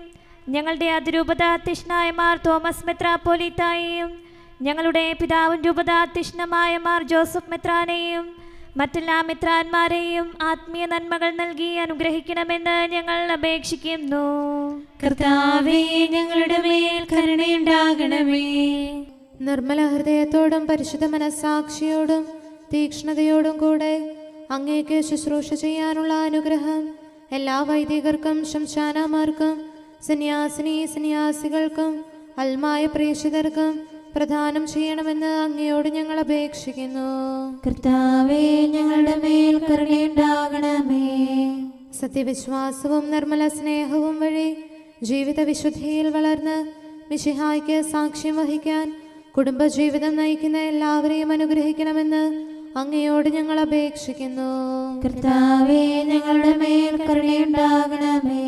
ഞങ്ങളുടെ അതിരൂപതാധ്യക്ഷനായ മാർ തോമസ് മെത്രാപ്പോലീത്തായെയും ഞങ്ങളുടെ പിതാവും രൂപതാധ്യക്ഷനുമായ മാർ ജോസഫ് മെത്രാനെയും മറ്റെല്ലാ മെത്രാന്മാരെയും ആത്മീയ നന്മകൾ നൽകി അനുഗ്രഹിക്കണമെന്ന് ഞങ്ങൾ അപേക്ഷിക്കുന്നു. കർത്താവേ, ഞങ്ങളുടെ മേൽ കരുണയുണ്ടാകണമേ. നിർമ്മല ഹൃദയത്തോടും പരിശുദ്ധ മനസ്സാക്ഷിയോടും തീക്ഷ്ണതയോടും കൂടെ അങ്ങേക്ക് ശുശ്രൂഷ ചെയ്യാനുള്ള അനുഗ്രഹം എല്ലാ വൈദികർക്കും ശംശാനമാർക്കും സന്യാസികൾക്കും അൽമായ പ്രേക്ഷിതർക്കും പ്രദാനം ചെയ്യണമെന്ന് അങ്ങയോട് ഞങ്ങൾ അപേക്ഷിക്കുന്നു. കർത്താവേ, ഞങ്ങളുടെ മേൽ കരുണയുണ്ടാകണമേ. സത്യവിശ്വാസവും നിർമ്മല സ്നേഹവും വഴി ജീവിത വിശുദ്ധിയിൽ വളർന്ന് മിശിഹായ്ക്ക് സാക്ഷ്യം വഹിക്കാൻ കുടുംബജീവിതം നയിക്കുന്ന എല്ലാവരെയും അനുഗ്രഹിക്കണമെന്ന് അങ്ങയോട് ഞങ്ങൾ അപേക്ഷിക്കുന്നു. കർത്താവേ, ഞങ്ങളുടെ മേൽ കരുണയുണ്ടാകണമേ.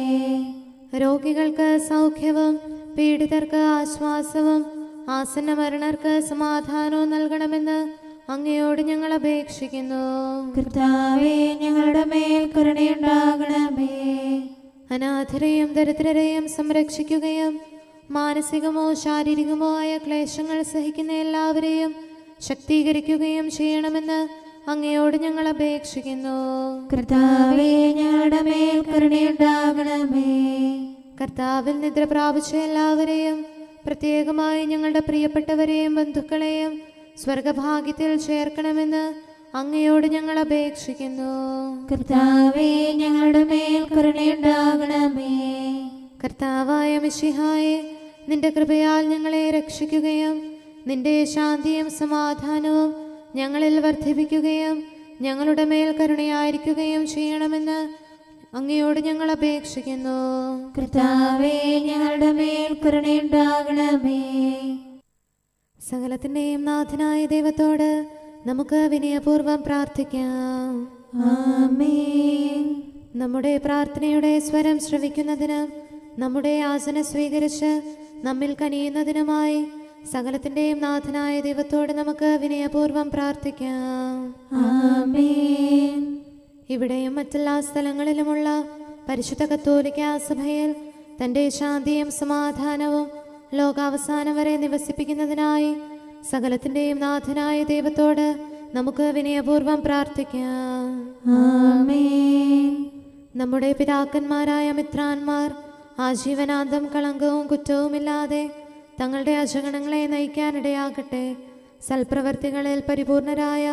രോഗികൾക്ക് സൗഖ്യവും പീഡിതർക്ക് ആശ്വാസവും ആസന്ന മരണർക്ക് സമാധാനവും നൽകണമെന്ന് അങ്ങയോട് ഞങ്ങൾ അപേക്ഷിക്കുന്നു. കർത്താവേ, ഞങ്ങളുടെ മേൽ കരുണയുണ്ടാകണമേ. അനാഥരെയും ദരിദ്രരെയും സംരക്ഷിക്കുകയും മാനസികമോ ശാരീരികമോ ആയ ക്ലേശങ്ങൾ സഹിക്കുന്ന എല്ലാവരെയും ശക്തീകരിക്കുകയും ചെയ്യണമെന്ന് അങ്ങയോട് ഞങ്ങൾ അപേക്ഷിക്കുന്നു. കർത്താവേ, ഞങ്ങളുടെ മേൽ കരുണയുണ്ടാകണമേ. കർത്താവിൽ നിദ്ര പ്രാപിച്ച എല്ലാവരെയും പ്രത്യേകമായി ഞങ്ങളുടെ പ്രിയപ്പെട്ടവരെയും ബന്ധുക്കളെയും സ്വർഗഭാഗ്യത്തിൽ ചേർക്കണമെന്ന് അങ്ങയോട് ഞങ്ങൾ അപേക്ഷിക്കുന്നു. കർത്താവേ ഞങ്ങളുടെ മേൽ കരുണയുണ്ടാകണമേ. കർത്താവായ മിശിഹായെ, നിന്റെ കൃപയാൽ ഞങ്ങളെ രക്ഷിക്കുകയും നിന്റെ ശാന്തിയും സമാധാനവും ഞങ്ങളിൽ വർദ്ധിപ്പിക്കുകയും ഞങ്ങളുടെ മേൽ കരുണയായിരിക്കുകയും ചെയ്യണമെന്ന് അങ്ങയോട് ഞങ്ങൾ അപേക്ഷിക്കുന്നു. കർത്താവേ ഞങ്ങളുടെ മേൽ കരുണയുണ്ടാകണമേ. സകലത്തിൻ്റെയും നാഥനായ ദൈവത്തോട് നമുക്ക് വിനയപൂർവ്വം പ്രാർത്ഥിക്കാം. ആമേൻ. നമ്മുടെ പ്രാർത്ഥനയുടെ സ്വരം ശ്രവിക്കുന്നതിനും നമ്മുടെ യാചന സ്വീകരിച്ച് നമ്മിൽ കനിയുന്നതിനുമായി സകലത്തിൻ്റെയും നാഥനായ ദൈവത്തോട് നമുക്ക് വിനയപൂർവ്വം പ്രാർത്ഥിക്കാം. ആമേൻ. ഇവിടെയും മറ്റെല്ലാ സ്ഥലങ്ങളിലുമുള്ള പരിശുദ്ധ കത്തോലിക്കാ സഭയിൽ തൻ്റെ ശാന്തിയും സമാധാനവും ലോകാവസാനം വരെ നിവസിപ്പിക്കുന്നതിനായി സകലത്തിൻ്റെയും നാഥനായ ദൈവത്തോട് നമുക്ക് വിനയപൂർവ്വം പ്രാർത്ഥിക്കാം. ആമേൻ. നമ്മുടെ പിതാക്കന്മാരായ മിത്രാന്മാർ ആജീവനാന്തം കളങ്കവും കുറ്റവുമില്ലാതെ തങ്ങളുടെ അജഗണങ്ങളെ നയിക്കാനിടയാകട്ടെ. സൽപ്രവർത്തികളിൽ പരിപൂർണരായ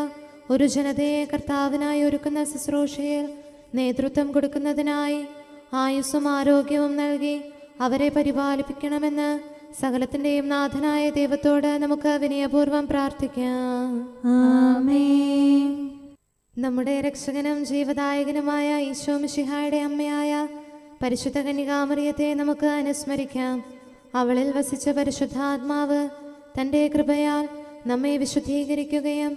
ഒരു ജനതയെ കർത്താവിനായി ഒരുക്കുന്ന ശുശ്രൂഷയിൽ നേതൃത്വം കൊടുക്കുന്നതിനായി ആയുസ്സും ആരോഗ്യവും നൽകി അവരെ പരിപാലിപ്പിക്കണമെന്ന് സകലത്തിൻ്റെയും നാഥനായ ദൈവത്തോട് നമുക്ക് വിനയപൂർവ്വം പ്രാർത്ഥിക്കാം. ആമേൻ. നമ്മുടെ രക്ഷകനും ജീവദായകനുമായ ഈശോ മിശിഹായുടെ അമ്മയായ പരിശുദ്ധ കന്യകാമറിയത്തെ നമുക്ക് അനുസ്മരിക്കാം. അവളിൽ വസിച്ച പരിശുദ്ധാത്മാവ് തൻ്റെ കൃപയാൽ നമ്മെ വിശുദ്ധീകരിക്കുകയും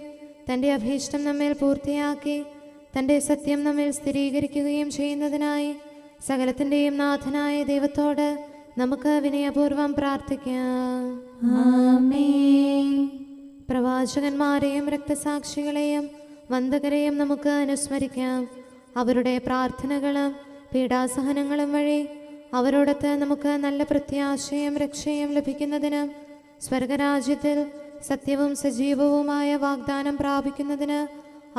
തൻ്റെ അഭീഷ്ടം നമ്മിൽ പൂർത്തിയാക്കി തൻ്റെ സത്യം നമ്മിൽ സ്ഥിരീകരിക്കുകയും ചെയ്യുന്നതിനായി സകലത്തിൻ്റെയും നാഥനായ ദൈവത്തോട് നമുക്ക് വിനയപൂർവ്വം പ്രാർത്ഥിക്കാം. ആമേൻ. പ്രവാചകന്മാരെയും രക്തസാക്ഷികളെയും വന്ദകരെയും നമുക്ക് അനുസ്മരിക്കാം. അവരുടെ പ്രാർത്ഥനകളും പീഡാസഹനങ്ങളും വഴി അവരോടൊത്ത് നമുക്ക് നല്ല പ്രത്യാശയും രക്ഷയും ലഭിക്കുന്നതിനും സ്വർഗരാജ്യത്തിൽ സത്യവും സജീവവുമായ വാഗ്ദാനം പ്രാപിക്കുന്നതിന്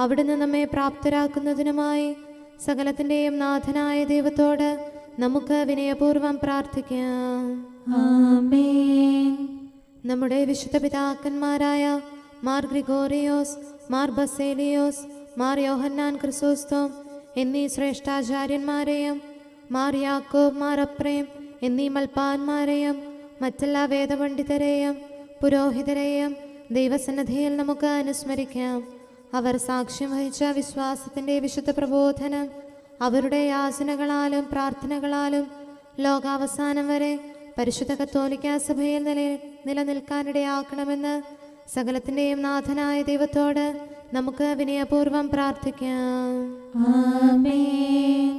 അവിടുന്ന് നമ്മെ പ്രാപ്തരാക്കുന്നതിനുമായി സകലത്തിൻ്റെയും നാഥനായ ദൈവത്തോട് നമുക്ക് വിനയപൂർവ്വം പ്രാർത്ഥിക്കാം. ആമേൻ. നമ്മുടെ വിശുദ്ധ പിതാക്കന്മാരായ മാർ ഗ്രിഗോറിയോസ്, മാർ ബസേലിയോസ്, മാർ യോഹന്നാൻ ക്രിസോസ്തോം എന്നീ ശ്രേഷ്ഠാചാര്യന്മാരെയും മാർ യാക്കോബ്, മാർ അപ്രേം എന്നീ മൽപ്പാന്മാരെയും മറ്റെല്ലാ വേദപണ്ഡിതരെയും പുരോഹിതരെയും ദൈവസന്നിധിയിൽ നമുക്ക് അനുസ്മരിക്കാം. അവർ സാക്ഷ്യം വഹിച്ച വിശ്വാസത്തിൻ്റെ വിശുദ്ധ പ്രബോധനം അവരുടെ യാചനകളാലും പ്രാർത്ഥനകളാലും ലോകാവസാനം വരെ പരിശുദ്ധ കത്തോലിക്കാ സഭയിൽ നിലനിൽക്കാനിടയാക്കണമെന്ന് സകലത്തിൻ്റെയും നാഥനായ ദൈവത്തോട് നമുക്ക് വിനയപൂർവ്വം പ്രാർത്ഥിക്കാം. ആമേൻ.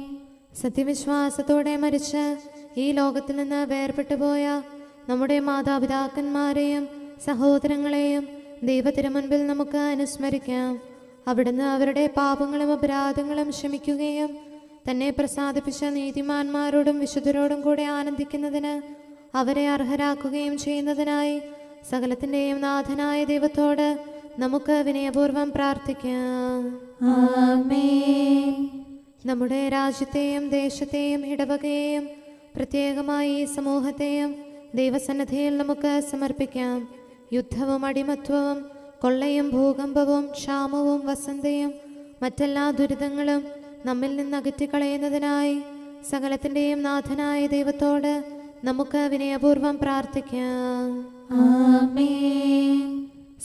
സത്യവിശ്വാസത്തോടെ മരിച്ച് ഈ ലോകത്തിൽ നിന്ന് വേർപെട്ടുപോയ നമ്മുടെ മാതാപിതാക്കന്മാരെയും സഹോദരങ്ങളെയും ദൈവത്തിനു നമുക്ക് അനുസ്മരിക്കാം. അവിടുന്ന് അവരുടെ പാപങ്ങളും അപരാധങ്ങളും ക്ഷമിക്കുകയും തന്നെ പ്രസാദിപ്പിച്ച നീതിമാന്മാരോടും വിശുദ്ധരോടും കൂടെ ആനന്ദിക്കുന്നതിന് അവരെ അർഹരാക്കുകയും ചെയ്യുന്നതിനായി സകലത്തിൻ്റെയും നാഥനായ ദൈവത്തോട് നമുക്ക് വിനയപൂർവ്വം പ്രാർത്ഥിക്കാം. ആമേൻ. നമ്മുടെ രാജ്യത്തെയും ദേശത്തെയും ഇടവകയെയും പ്രത്യേകമായി ഈ സമൂഹത്തെയും ദൈവസന്നിധിയിൽ നമുക്ക് സമർപ്പിക്കാം. യുദ്ധവും അടിമത്വവും കൊള്ളയും ഭൂകമ്പവും ക്ഷാമവും വസന്തയും മറ്റെല്ലാ ദുരിതങ്ങളും നമ്മിൽ നിന്ന് അകറ്റിക്കളയുന്നതിനായി സകലത്തിൻ്റെയും നാഥനായ ദൈവത്തോട് നമുക്ക് വിനയപൂർവ്വം പ്രാർത്ഥിക്കാം. ആമേൻ.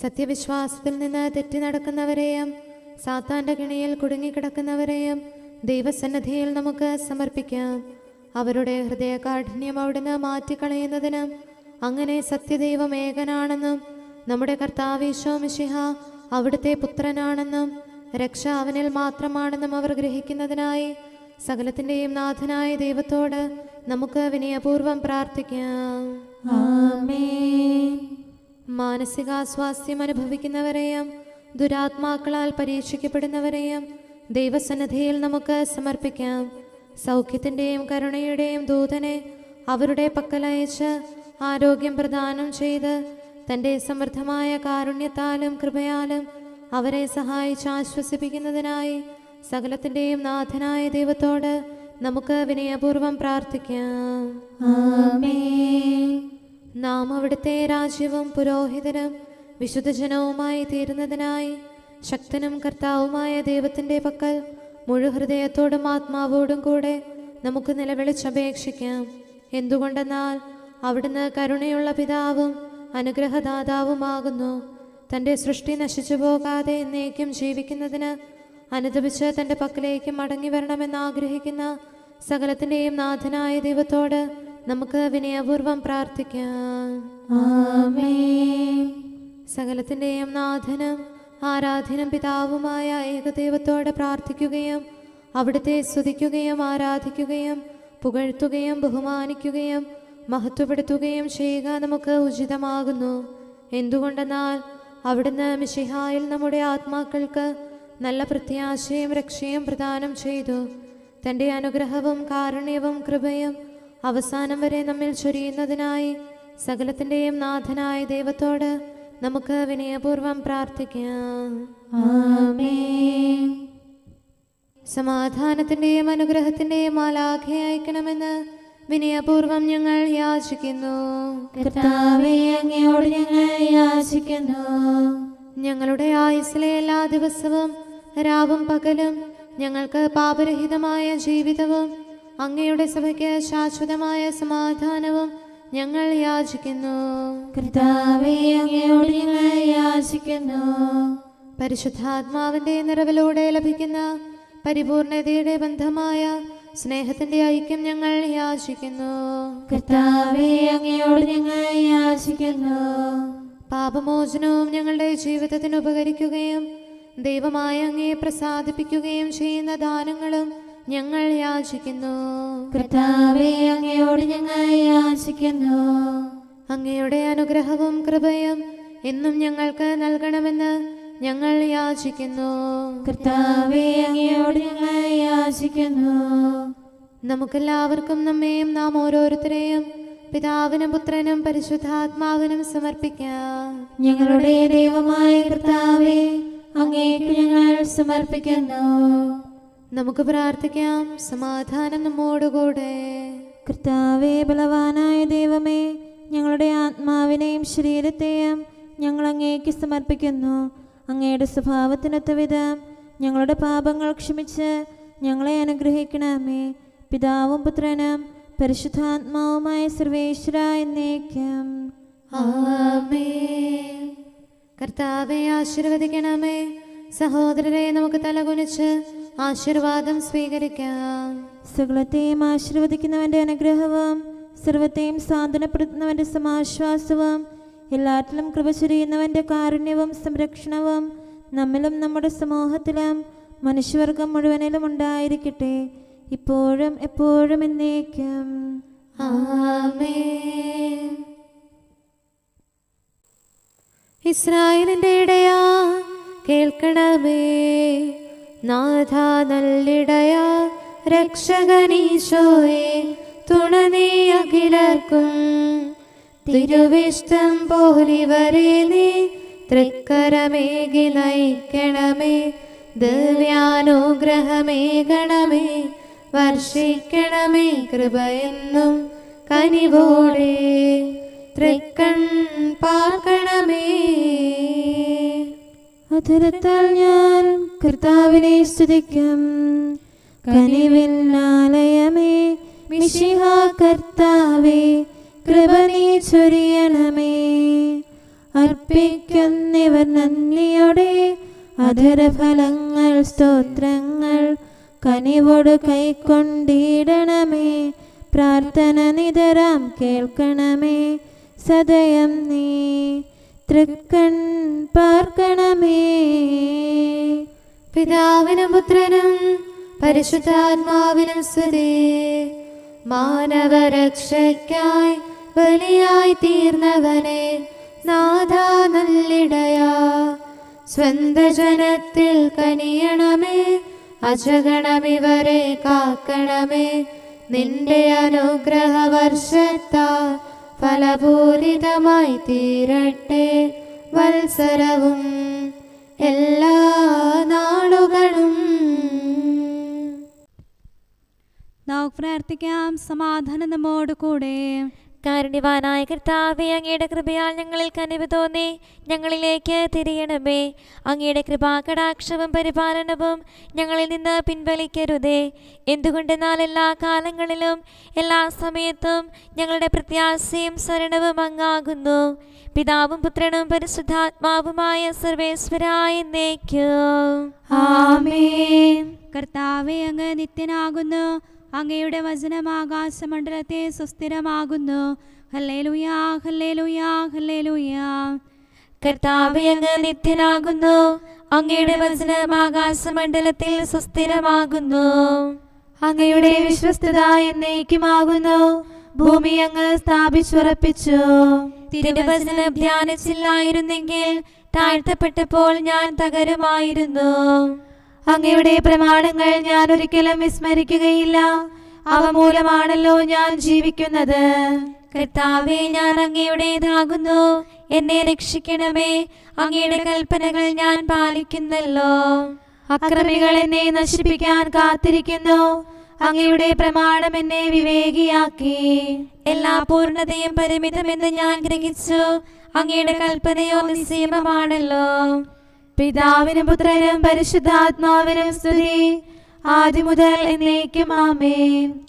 സത്യവിശ്വാസത്തിൽ നിന്ന് തെറ്റി നടക്കുന്നവരെയും സാത്താൻ്റെ കിണിയിൽ കുടുങ്ങിക്കിടക്കുന്നവരെയും ദൈവസന്നിധിയിൽ നമുക്ക് സമർപ്പിക്കാം. അവരുടെ ഹൃദയകാഠിന്യം അവിടുന്ന് മാറ്റിക്കളയുന്നതിനും അങ്ങനെ സത്യദൈവം ഏകനാണെന്നും നമ്മുടെ കർത്താവ് ഈശോ മിശിഹ അവിടുത്തെ പുത്രനാണെന്നും രക്ഷ അവനിൽ മാത്രമാണെന്നും അവർ ഗ്രഹിക്കുന്നതിനായി സകലത്തിൻ്റെയും നാഥനായ ദൈവത്തോട് നമുക്ക് വിനയപൂർവ്വം പ്രാർത്ഥിക്കാം. ആമേൻ. മാനസികാസ്വാസ്ഥ്യം അനുഭവിക്കുന്നവരെയും ദുരാത്മാക്കളാൽ പരീക്ഷിക്കപ്പെടുന്നവരെയും ദൈവസന്നിധിയിൽ നമുക്ക് സമർപ്പിക്കാം. സൗഖ്യത്തിൻ്റെയും കരുണയുടെയും ദൂതനെ അവരുടെ പക്കലയച്ച് ആരോഗ്യം പ്രദാനം ചെയ്ത് തൻ്റെ സമൃദ്ധമായ കാരുണ്യത്താലും കൃപയാലും അവരെ സഹായിച്ച് ആശ്വസിപ്പിക്കുന്നതിനായി സകലത്തിൻ്റെയും നാഥനായ ദൈവത്തോട് നമുക്ക് വിനയപൂർവ്വം പ്രാർത്ഥിക്കാം. ആമേൻ. നാം അവിടുത്തെ രാജ്യവും പുരോഹിതനും വിശുദ്ധജനവുമായി തീരുന്നതിനായി ശക്തനും കർത്താവുമായ ദൈവത്തിൻ്റെ പക്കൽ മുഴുഹൃദയത്തോടും ആത്മാവോടും കൂടെ നമുക്ക് നിലവിളിച്ചപേക്ഷിക്കാം. എന്തുകൊണ്ടെന്നാൽ അവിടുന്ന് കരുണയുള്ള പിതാവും അനുഗ്രഹദാതാവുമാകുന്നു. തൻ്റെ സൃഷ്ടി നശിച്ചു പോകാതെ എന്നേക്കും ജീവിക്കുന്നതിന് അനുദപിച്ച് തൻ്റെ പക്കലേക്ക് മടങ്ങി വരണമെന്ന് ആഗ്രഹിക്കുന്ന സകലത്തിൻ്റെയും നാഥനായ ദൈവത്തോട് നമുക്ക് വിനയപൂർവ്വം പ്രാർത്ഥിക്കാം. ആമേൻ. സകലത്തിൻ്റെയും നാഥനും ആരാധ്യനും പിതാവുമായ ഏകദൈവത്തോട് പ്രാർത്ഥിക്കുകയും അവിടുത്തെ സ്തുതിക്കുകയും ആരാധിക്കുകയും പുകഴ്ത്തുകയും ബഹുമാനിക്കുകയും മഹത്വപ്പെടുത്തുകയും ചെയ്യുക നമുക്ക് ഉചിതമാകുന്നു. എന്തുകൊണ്ടെന്നാൽ അവിടുന്ന് മിശിഹായിൽ നമ്മുടെ ആത്മാക്കൾക്ക് നല്ല പ്രത്യാശയും രക്ഷയും പ്രദാനം ചെയ്തു. തൻ്റെ അനുഗ്രഹവും കാരുണ്യവും കൃപയും അവസാനം വരെ നമ്മിൽ ചൊരിയുന്നതിനായി സകലത്തിൻ്റെയും നാഥനായ ദൈവത്തോട് നമുക്ക് വിനയപൂർവ്വം പ്രാർത്ഥിക്കാം. ആമേൻ. സമാധാനത്തിൻ്റെയും അനുഗ്രഹത്തിൻ്റെയും മാലാഖയെ അയക്കണമെന്ന് വിനയപൂർവ്വം ഞങ്ങൾ യാചിക്കുന്നു. കർത്താവേ, അങ്ങയോട് ഞങ്ങൾ യാചിക്കുന്നു. ഞങ്ങളുടെ ആയുസ്സിലെ എല്ലാ ദിവസവും രാവും പകലും ഞങ്ങൾക്ക് പാപരഹിതമായ ജീവിതവും അങ്ങയുടെ സഭയ്ക്ക് ശാശ്വതമായ സമാധാനവും ഞങ്ങൾ യാചിക്കുന്നു. കർത്താവേ, അങ്ങയോട് ഞങ്ങൾ യാചിക്കുന്നു. പരിശുദ്ധാത്മാവിന്റെ നിറവിലൂടെ ലഭിക്കുന്ന പരിപൂർണതയുടെ ബന്ധമായ സ്നേഹത്തിന്റെ ഐക്യം ഞങ്ങൾ യാചിക്കുന്നു. കർത്താവേ, അങ്ങയോട് ഞങ്ങൾ യാചിക്കുന്നു. പാപമോചനവും ഞങ്ങളുടെ ജീവിതത്തിന് ഉപകരിക്കുകയും ദൈവമായ അങ്ങയെ പ്രസാദിപ്പിക്കുകയും ചെയ്യുന്ന ദാനങ്ങളും ഞങ്ങൾ യാചിക്കുന്നു. കർത്താവേ, അങ്ങയോട് ഞങ്ങൾ യാചിക്കുന്നു. അങ്ങയുടെ അനുഗ്രഹവും കൃപയും എന്നും ഞങ്ങൾക്ക് നൽകണമെന്ന് ഞങ്ങൾ യാചിക്കുന്നു. കർത്താവേ, അങ്ങയോട് ഞങ്ങൾ യാചിക്കുന്നു. നമുക്കെല്ലാവർക്കും നമ്മെയും നാം ഓരോരുത്തരെയും പിതാവിനും പുത്രനും പരിശുദ്ധാത്മാവിനും സമർപ്പിക്കാം. ഞങ്ങളുടെ ദൈവമായ കർത്താവേ, അങ്ങേക്ക് ഞങ്ങൾ സമർപ്പിക്കുന്നു. നമുക്ക് പ്രാർത്ഥിക്കാം. സമാധാനം നമ്മോടുകൂടെ. കർത്താവേ, ബലവാനായ ദൈവമേ, ഞങ്ങളുടെ ആത്മാവിനെയും ശരീരത്തെയും ഞങ്ങൾ അങ്ങേക്ക് സമർപ്പിക്കുന്നു. അങ്ങയുടെ സ്വഭാവത്തിനൊത്ത വിധം ഞങ്ങളുടെ പാപങ്ങൾ ക്ഷമിച്ച് ഞങ്ങളെ അനുഗ്രഹിക്കണമേ. പിതാവും പുത്രനും പരിശുദ്ധാത്മാവുമായ സർവേശ്വര എന്നേക്കും. ആമേൻ. കർത്താവെ ആശീർവദിക്കണമേ. സഹോദരരെ, നമുക്ക് തലകുനിച്ച് ആശീർവാദം സ്വീകരിക്കാം. സകലത്തെയും ആശീർവദിക്കുന്നവന്റെ അനുഗ്രഹവും സർവത്തെയും സാന്ത്വനപ്പെടുത്തുന്നവന്റെ സമാശ്വാസവും എല്ലാറ്റിലും കൃപ ചൊരിയുന്നവന്റെ കാരുണ്യവും സംരക്ഷണവും നമ്മിലും നമ്മുടെ സമൂഹത്തിലും മനുഷ്യവർഗം മുഴുവനിലും ഉണ്ടായിരിക്കട്ടെ, ഇപ്പോഴും എപ്പോഴും എന്നേക്കും. ആമേൻ. ഇസ്രായേലിന്റെ ഇടയാ കേൾക്കണമേ, നാഥ നല്ലിടയാ രക്ഷകനീശോയെ, തുണ നീ അഖിലർക്കും. തിരുവിഷ്ടം പോലിവരെ നീ തൃക്കരമേകി നയിക്കണമേ. ദിവ്യാനുഗ്രഹമേകണമേ, വർഷിക്കണമേ കൃപയെന്നും കനിവോടെ. തൃക്കൺ പാർക്കണമേ. അധരത്താൽ ഞാൻ കർത്താവിനെ സ്തുതിക്കും. കനിവിന്നാലയമേ മിശിഹാ കർത്താവേ, കൃപ നീ ചൊരിയണമേ. അർപ്പിക്കുന്നിവർ നന്ദിയോടെ അധരഫലങ്ങൾ സ്തോത്രങ്ങൾ കനിവോട് കൈക്കൊണ്ടിടണമേ. പ്രാർത്ഥന നിതരാം കേൾക്കണമേ, സദയം നീ തൃക്കൺ പാർക്കണമേ. പിതാവിനും പുത്രനും പരിശുദ്ധാത്മാവിനും സ്തുതി. മാനവരക്ഷയ്ക്കായി ബലിയായി തീർന്നവനെ, നാഥാ നല്ലിടയാ സ്വന്തജനത്തിൽ കനിയണമേ. അജഗണമിവരെ കാക്കണമേ. നിന്റെ അനുഗ്രഹ വർഷത്താൽ ഫലപൂരിതമായി തീരട്ടെ വത്സരവും എല്ലാ നാളുകളും. നമുക്ക് പ്രാർത്ഥിക്കാം. സമാധാനം നമ്മോട് കൂടെ. കാരുണ്യവാനായ കർത്താവേ, അങ്ങയുടെ കൃപയാൽ ഞങ്ങളിൽ കനിവ് തോന്നി ഞങ്ങളിലേക്ക് തിരിയണമേ. അങ്ങയുടെ കൃപാകടാക്ഷവും പരിപാലനവും ഞങ്ങളിൽ നിന്ന് പിൻവലിക്കരുതേ. എന്തുകൊണ്ടെന്നാൽ എല്ലാ കാലങ്ങളിലും എല്ലാ സമയത്തും ഞങ്ങളുടെ പ്രത്യാശയും ശരണവും അങ്ങാകുന്നു. പിതാവും പുത്രനും പരിശുദ്ധാത്മാവുമായ സർവേശ്വരായ എന്നേക്കും ആമേൻ. കർത്താവേ, അങ്ങ് നിത്യനാകുന്നു. അങ്ങയുടെ വചനം ആകാശമണ്ഡലത്തെ സുസ്ഥിരമാകുന്നു. ഹല്ലേലൂയാ, ഹല്ലേലൂയാ, ഹല്ലേലൂയാ. കർത്താവേ, അങ്ങ് നിത്യനാകുന്നു. അങ്ങയുടെ വചനം ആകാശമണ്ഡലത്തിൽ സുസ്ഥിരമാകുന്നു. അങ്ങയുടെ വിശ്വസ്തത എന്നേക്കുമാകുന്നു. ഭൂമി അങ്ങ് സ്ഥാപിച്ചുറപ്പിച്ചു. തിരുവചനം ധ്യാനിച്ചില്ലായിരുന്നെങ്കിൽ താഴ്ത്തപ്പെട്ടപ്പോൾ ഞാൻ തകരുമായിരുന്നു. അങ്ങയുടെ പ്രമാണങ്ങൾ ഞാൻ ഒരിക്കലും വിസ്മരിക്കുകയില്ല. അവ മൂലമാണല്ലോ ഞാൻ ജീവിക്കുന്നത്. കർത്താവേ, ഞാൻ അങ്ങയുടേതാകുന്നു. എന്നെ രക്ഷിക്കണമേ. അങ്ങയുടെ കൽപ്പനകൾ ഞാൻ പാലിക്കുന്നല്ലോ. അക്രമികൾ എന്നെ നശിപ്പിക്കാൻ കാത്തിരിക്കുന്നു. അങ്ങയുടെ പ്രമാണം എന്നെ വിവേകിയാക്കി. എല്ലാ പൂർണ്ണതയും പരിമിതമെന്ന് ഞാൻ ഗ്രഹിച്ചു. അങ്ങയുടെ കൽപ്പനയോ നിശ്ചയമാണല്ലോ. പിതാവിനും പുത്രനും പരിശുദ്ധാത്മാവിനും സ്തുതി, ആദ്യം മുതൽ എന്നേക്കും ആമേൻ.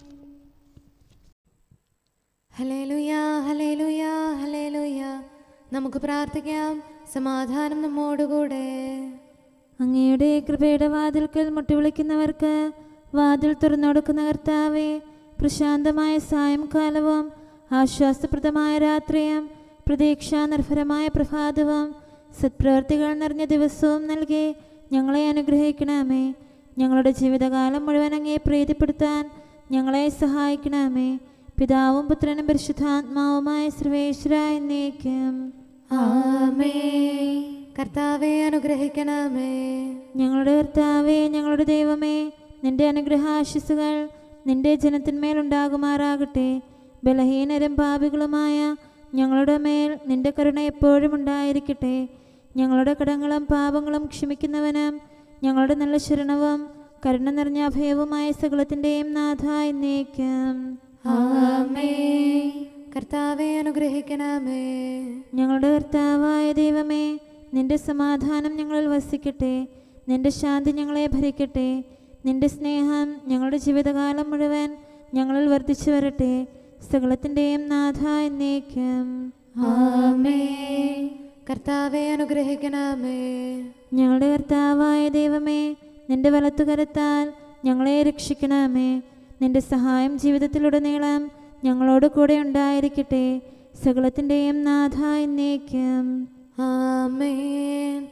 ഹല്ലേലൂയാ, ഹല്ലേലൂയാ, ഹല്ലേലൂയാ. നമുക്ക് പ്രാർത്ഥിക്കാം. സമാധാനം നമ്മോടുകൂടെ. അങ്ങയുടെ കൃപയുടെ വാതിൽക്കൽ മുട്ടിവിളിക്കുന്നവർക്ക് വാതിൽ തുറന്നുകൊടുക്കുന്ന കർത്താവേ, പ്രശാന്തമായ സായംകാലവും ആശ്വാസപ്രദമായ രാത്രിയും പ്രതീക്ഷാനിർഭരമായ പ്രഭാതവും സത്പ്രവർത്തികൾ നിറഞ്ഞ ദിവസവും നൽകി ഞങ്ങളെ അനുഗ്രഹിക്കണമേ. ഞങ്ങളുടെ ജീവിതകാലം മുഴുവൻ അങ്ങയെ പ്രീതിപ്പെടുത്താൻ ഞങ്ങളെ സഹായിക്കണമേ. പിതാവും പുത്രനും പരിശുദ്ധാത്മാവുമായ സർവേശ്വരായ എന്നേക്കും ആമേൻ. കർത്താവേ, അനുഗ്രഹിക്കണമേ. ഞങ്ങളുടെ കർത്താവേ, ഞങ്ങളുടെ ദൈവമേ, നിന്റെ അനുഗ്രഹാശിസുകൾ നിന്റെ ജനത്തിന്മേലുണ്ടാകുമാറാകട്ടെ. ബലഹീനരും പാപികളുമായ ഞങ്ങളുടെ മേൽ നിന്റെ കരുണ എപ്പോഴും ഉണ്ടായിരിക്കട്ടെ. ഞങ്ങളുടെ കടങ്ങളും പാപങ്ങളും ക്ഷമിക്കുന്നവനും ഞങ്ങളുടെ നല്ല ശരണവും കരുണ നിറഞ്ഞ അഭയവുമായ സകലത്തിൻ്റെയും നാഥ എന്നേക്കും ആമേൻ. കർത്താവേ, അനുഗ്രഹിക്കണമേ. ഞങ്ങളുടെ കർത്താവായ ദൈവമേ, നിന്റെ സമാധാനം ഞങ്ങളിൽ വസിക്കട്ടെ. നിന്റെ ശാന്തി ഞങ്ങളെ ഭരിക്കട്ടെ. നിന്റെ സ്നേഹം ഞങ്ങളുടെ ജീവിതകാലം മുഴുവൻ ഞങ്ങളിൽ വർദ്ധിച്ചു വരട്ടെ. സകലത്തിൻ്റെയും നാഥ എന്നേക്കും ആമേൻ. കർത്താവേ, അനുഗ്രഹിക്കണമേ. ഞങ്ങളുടെ കർത്താവായ ദൈവമേ, നിന്റെ വലത്തുകരത്താൽ ഞങ്ങളെ രക്ഷിക്കണമേ. നിന്റെ സഹായം ജീവിതത്തിലുടനീളം ഞങ്ങളോട് കൂടെ ഉണ്ടായിരിക്കട്ടെ. സകലത്തിൻ്റെയും നാഥ എന്നേക്കും ആമേൻ.